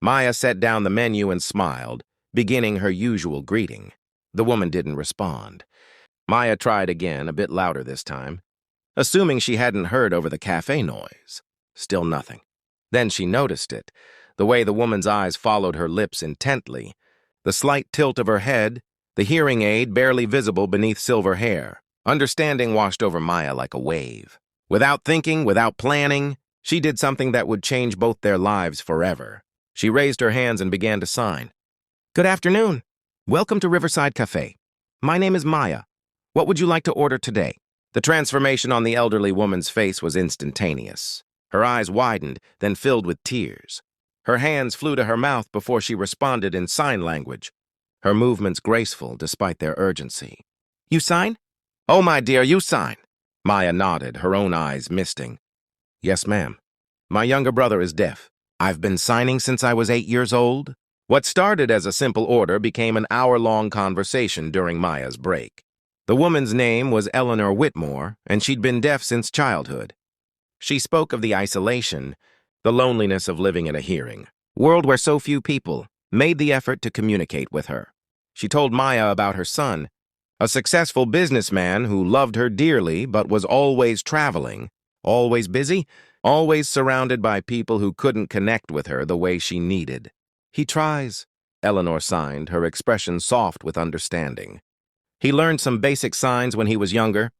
Maya set down the menu and smiled, beginning her usual greeting. The woman didn't respond. Maya tried again, a bit louder this time, assuming she hadn't heard over the cafe noise. Still nothing. Then she noticed it, the way the woman's eyes followed her lips intently, the slight tilt of her head, the hearing aid barely visible beneath silver hair. Understanding washed over Maya like a wave. Without thinking, without planning, she did something that would change both their lives forever. She raised her hands and began to sign. "Good afternoon. Welcome to Riverside Cafe. My name is Maya. What would you like to order today?" The transformation on the elderly woman's face was instantaneous. Her eyes widened, then filled with tears. Her hands flew to her mouth before she responded in sign language, her movements graceful despite their urgency. "You sign?" "Oh, my dear, you sign." Maya nodded, her own eyes misting. "Yes, ma'am. My younger brother is deaf. I've been signing since I was 8 years old." What started as a simple order became an hour-long conversation during Maya's break. The woman's name was Eleanor Whitmore, and she'd been deaf since childhood. She spoke of the isolation, the loneliness of living in a hearing world where so few people made the effort to communicate with her. She told Maya about her son, a successful businessman who loved her dearly but was always traveling, always busy, always surrounded by people who couldn't connect with her the way she needed. "He tries," Eleanor signed, her expression soft with understanding. "He learned some basic signs when he was younger,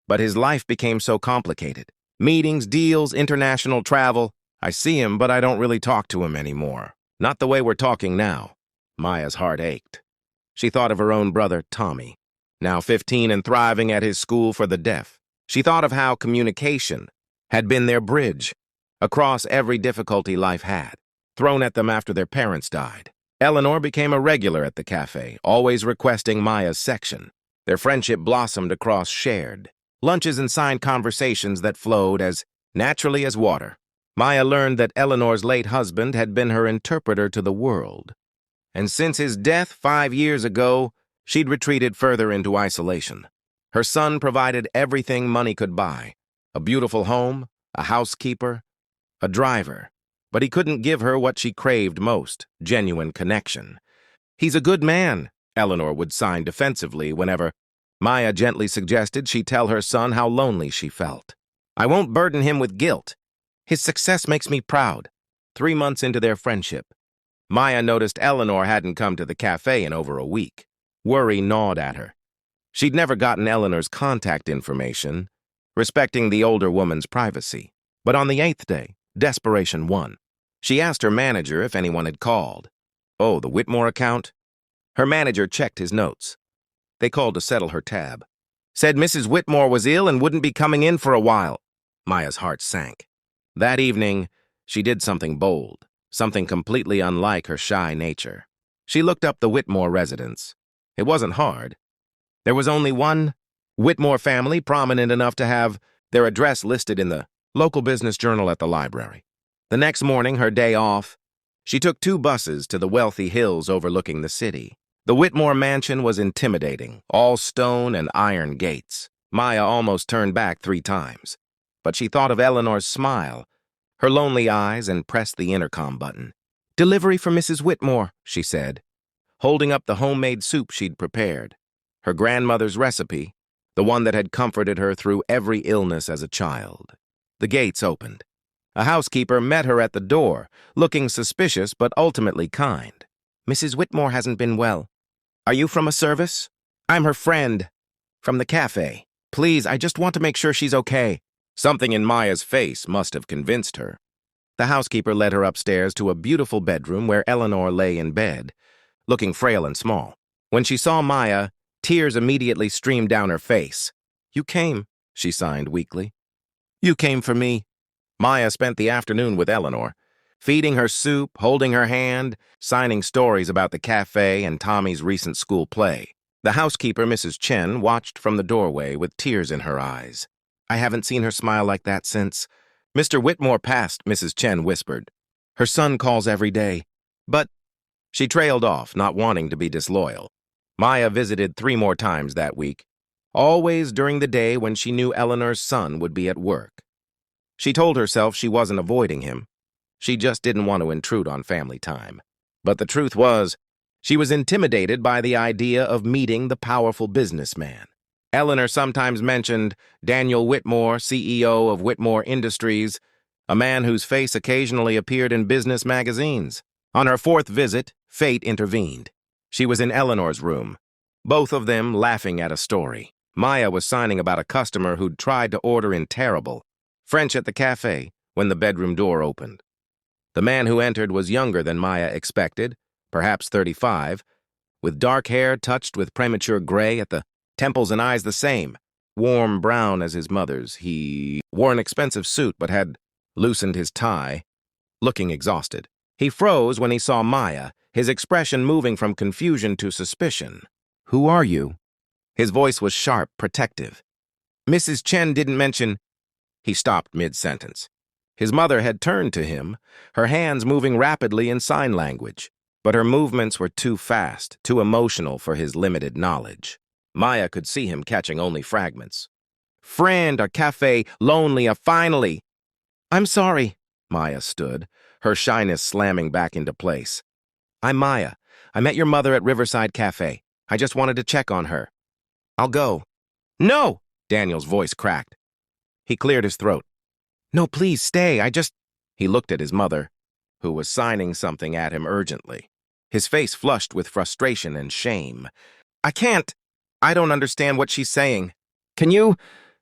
but his life became so complicated. Meetings, deals, international travel. I see him, but I don't really talk to him anymore. Not the way we're talking now." Maya's heart ached. She thought of her own brother, Tommy, now 15 and thriving at his school for the deaf. She thought of how communication had been their bridge across every difficulty life had, thrown at them after their parents died. Eleanor became a regular at the cafe, always requesting Maya's section. Their friendship blossomed across shared lunches and signed conversations that flowed as naturally as water. Maya learned that Eleanor's late husband had been her interpreter to the world, and since his death 5 years ago, she'd retreated further into isolation. Her son provided everything money could buy: a beautiful home, a housekeeper, a driver. But he couldn't give her what she craved most: genuine connection. "He's a good man," Eleanor would sign defensively whenever Maya gently suggested she tell her son how lonely she felt. "I won't burden him with guilt. His success makes me proud." 3 months into their friendship, Maya noticed Eleanor hadn't come to the cafe in over a week. Worry gnawed at her. She'd never gotten Eleanor's contact information, respecting the older woman's privacy. But on the 8th day, desperation won. She asked her manager if anyone had called. "Oh, the Whitmore account?" Her manager checked his notes. They called to settle her tab. "Said Mrs. Whitmore was ill and wouldn't be coming in for a while." Maya's heart sank. That evening, she did something bold, something completely unlike her shy nature. She looked up the Whitmore residence. It wasn't hard. There was only one Whitmore family prominent enough to have their address listed in the local business journal at the library. The next morning, her day off, she took 2 buses to the wealthy hills overlooking the city. The Whitmore mansion was intimidating, all stone and iron gates. Maya almost turned back 3 times. But she thought of Eleanor's smile, her lonely eyes, and pressed the intercom button. "Delivery for Mrs. Whitmore," she said, holding up the homemade soup she'd prepared, her grandmother's recipe, the one that had comforted her through every illness as a child. The gates opened. A housekeeper met her at the door, looking suspicious but ultimately kind. "Mrs. Whitmore hasn't been well. Are you from a service?" "I'm her friend. From the cafe. Please, I just want to make sure she's okay." Something in Maya's face must have convinced her. The housekeeper led her upstairs to a beautiful bedroom where Eleanor lay in bed, looking frail and small. When she saw Maya, tears immediately streamed down her face. "You came," she signed weakly. "You came for me." Maya spent the afternoon with Eleanor, feeding her soup, holding her hand, signing stories about the cafe and Tommy's recent school play. The housekeeper, Mrs. Chen, watched from the doorway with tears in her eyes. "I haven't seen her smile like that since Mr. Whitmore passed," Mrs. Chen whispered. "Her son calls every day." But she trailed off, not wanting to be disloyal. Maya visited 3 more times that week, always during the day when she knew Eleanor's son would be at work. She told herself she wasn't avoiding him. She just didn't want to intrude on family time. But the truth was, she was intimidated by the idea of meeting the powerful businessman. Eleanor sometimes mentioned Daniel Whitmore, CEO of Whitmore Industries, a man whose face occasionally appeared in business magazines. On her fourth visit, fate intervened. She was in Eleanor's room, both of them laughing at a story. Maya was signing about a customer who'd tried to order in terrible French at the café when the bedroom door opened. The man who entered was younger than Maya expected, perhaps 35, with dark hair touched with premature gray at the temples and eyes the same, warm brown as his mother's. He wore an expensive suit but had loosened his tie, looking exhausted. He froze when he saw Maya, his expression moving from confusion to suspicion. "Who are you?" His voice was sharp, protective. "Mrs. Chen didn't mention—" He stopped mid-sentence. His mother had turned to him, her hands moving rapidly in sign language, but her movements were too fast, too emotional for his limited knowledge. Maya could see him catching only fragments. "Friend, or café, lonely, finally." "I'm sorry." Maya stood, her shyness slamming back into place. "I'm Maya. I met your mother at Riverside Cafe. I just wanted to check on her. I'll go." "No!" Daniel's voice cracked. He cleared his throat. "No, please, stay. He looked at his mother, who was signing something at him urgently. His face flushed with frustration and shame. "I can't. I don't understand what she's saying. Can you—"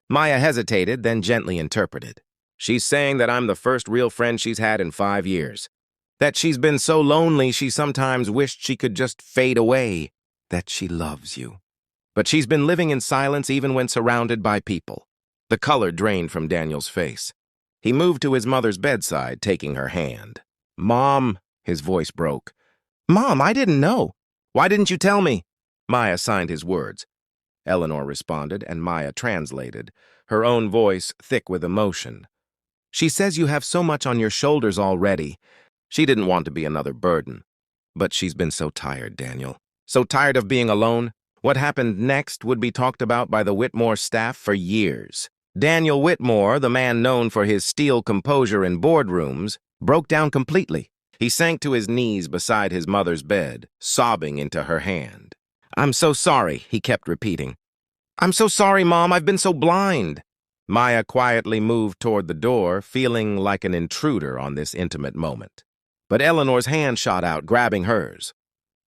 Maya hesitated, then gently interpreted. "She's saying that I'm the first real friend she's had in 5 years. That she's been so lonely she sometimes wished she could just fade away. That she loves you. But she's been living in silence even when surrounded by people." The color drained from Daniel's face. He moved to his mother's bedside, taking her hand. "Mom," his voice broke. "Mom, I didn't know. Why didn't you tell me?" Maya signed his words. Eleanor responded, and Maya translated, her own voice thick with emotion. "She says you have so much on your shoulders already." She didn't want to be another burden. But she's been so tired, Daniel. So tired of being alone. What happened next would be talked about by the Whitmore staff for years. Daniel Whitmore, the man known for his steel composure in boardrooms, broke down completely. He sank to his knees beside his mother's bed, sobbing into her hand. "I'm so sorry," he kept repeating. "I'm so sorry, Mom. I've been so blind." Maya quietly moved toward the door, feeling like an intruder on this intimate moment. But Eleanor's hand shot out, grabbing hers.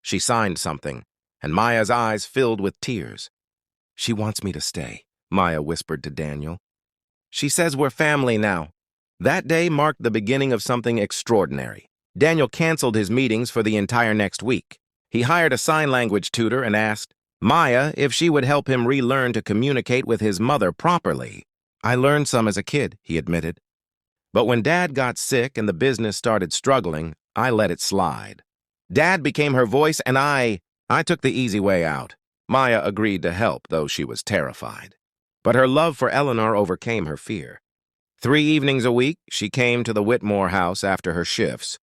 She signed something, and Maya's eyes filled with tears. "She wants me to stay," Maya whispered to Daniel. "She says we're family now." That day marked the beginning of something extraordinary. Daniel canceled his meetings for the entire next week. He hired a sign language tutor and asked Maya if she would help him relearn to communicate with his mother properly. "I learned some as a kid," he admitted. "But when Dad got sick and the business started struggling, I let it slide. Dad became her voice, and I took the easy way out." Maya agreed to help, though she was terrified. But her love for Eleanor overcame her fear. 3 evenings a week, she came to the Whitmore house after her shifts,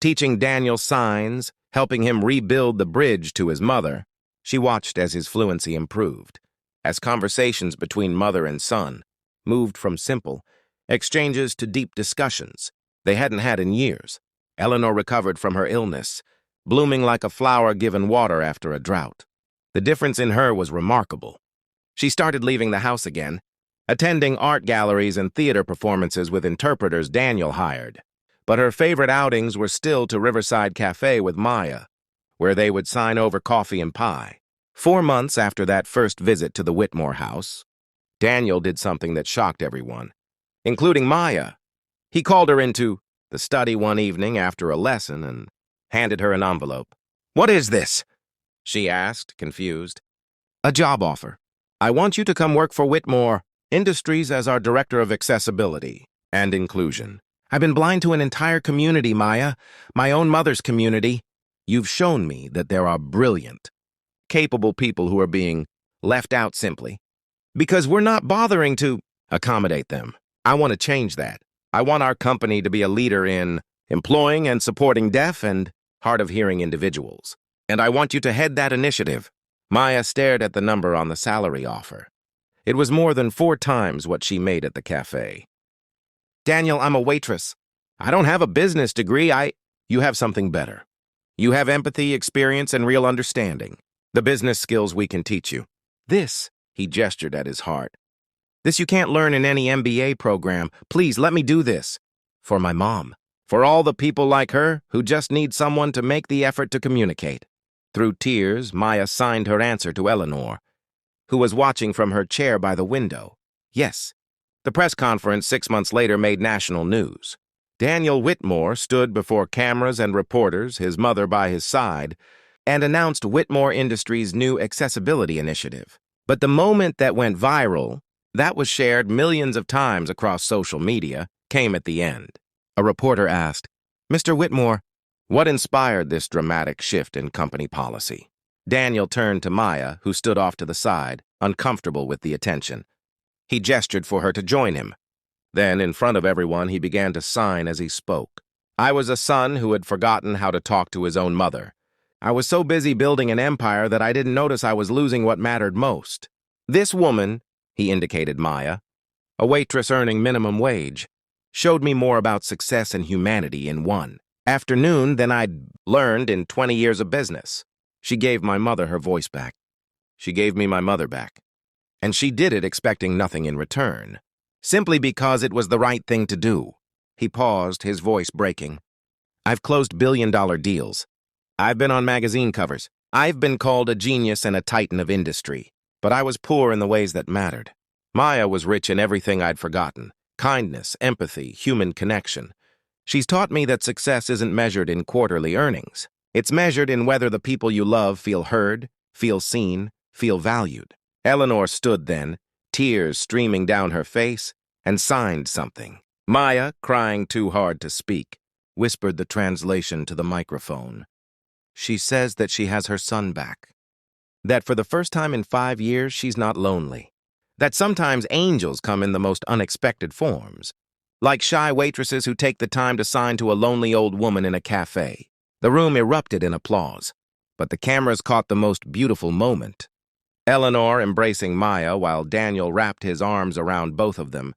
teaching Daniel signs, helping him rebuild the bridge to his mother. She watched as his fluency improved, as conversations between mother and son moved from simple exchanges to deep discussions they hadn't had in years. Eleanor recovered from her illness, blooming like a flower given water after a drought. The difference in her was remarkable. She started leaving the house again, attending art galleries and theater performances with interpreters Daniel hired. But her favorite outings were still to Riverside Cafe with Maya, where they would sign over coffee and pie. 4 months after that first visit to the Whitmore house, Daniel did something that shocked everyone, including Maya. He called her into the study one evening after a lesson and handed her an envelope. "What is this?" she asked, confused. "A job offer. I want you to come work for Whitmore Industries as our Director of Accessibility and Inclusion. I've been blind to an entire community, Maya, my own mother's community. You've shown me that there are brilliant, capable people who are being left out simply because we're not bothering to accommodate them. I want to change that. I want our company to be a leader in employing and supporting deaf and hard-of-hearing individuals. And I want you to head that initiative." Maya stared at the number on the salary offer. It was more than 4 times what she made at the cafe. "Daniel, I'm a waitress. I don't have a business degree. You have something better. You have empathy, experience, and real understanding. The business skills we can teach you. This, he gestured at his heart. This you can't learn in any MBA program. Please, let me do this. For my mom. For all the people like her who just need someone to make the effort to communicate. Through tears, Maya signed her answer to Eleanor, who was watching from her chair by the window. Yes. The press conference 6 months later made national news. Daniel Whitmore stood before cameras and reporters, his mother by his side, and announced Whitmore Industries' new accessibility initiative. But the moment that went viral, that was shared millions of times across social media, came at the end. A reporter asked, "Mr. Whitmore, what inspired this dramatic shift in company policy?" Daniel turned to Maya, who stood off to the side, uncomfortable with the attention. He gestured for her to join him. Then, in front of everyone, he began to sign as he spoke. I was a son who had forgotten how to talk to his own mother. I was so busy building an empire that I didn't notice I was losing what mattered most. This woman, he indicated Maya, a waitress earning minimum wage, showed me more about success and humanity in one afternoon than I'd learned in 20 years of business. She gave my mother her voice back. She gave me my mother back. And she did it expecting nothing in return, simply because it was the right thing to do. He paused, his voice breaking. I've closed billion-dollar deals. I've been on magazine covers. I've been called a genius and a titan of industry. But I was poor in the ways that mattered. Maya was rich in everything I'd forgotten. Kindness, empathy, human connection. She's taught me that success isn't measured in quarterly earnings. It's measured in whether the people you love feel heard, feel seen, feel valued. Eleanor stood then, tears streaming down her face, and signed something. Maya, crying too hard to speak, whispered the translation to the microphone. She says that she has her son back. That for the first time in 5 years, she's not lonely. That sometimes angels come in the most unexpected forms, like shy waitresses who take the time to sign to a lonely old woman in a cafe. The room erupted in applause, but the cameras caught the most beautiful moment. Eleanor embracing Maya while Daniel wrapped his arms around both of them.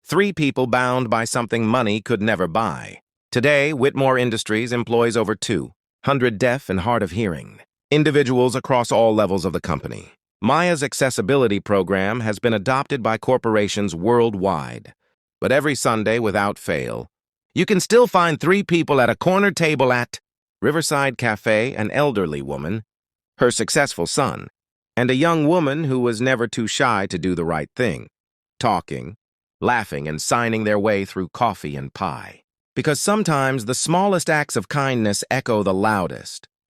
3 people bound by something money could never buy. Today, Whitmore Industries employs over 200 deaf and hard of hearing individuals across all levels of the company. Maya's accessibility program has been adopted by corporations worldwide. But every Sunday, without fail, you can still find 3 people at a corner table at Riverside Cafe, an elderly woman, her successful son, and a young woman who was never too shy to do the right thing, talking, laughing, and signing their way through coffee and pie. Because sometimes the smallest acts of kindness echo the loudest.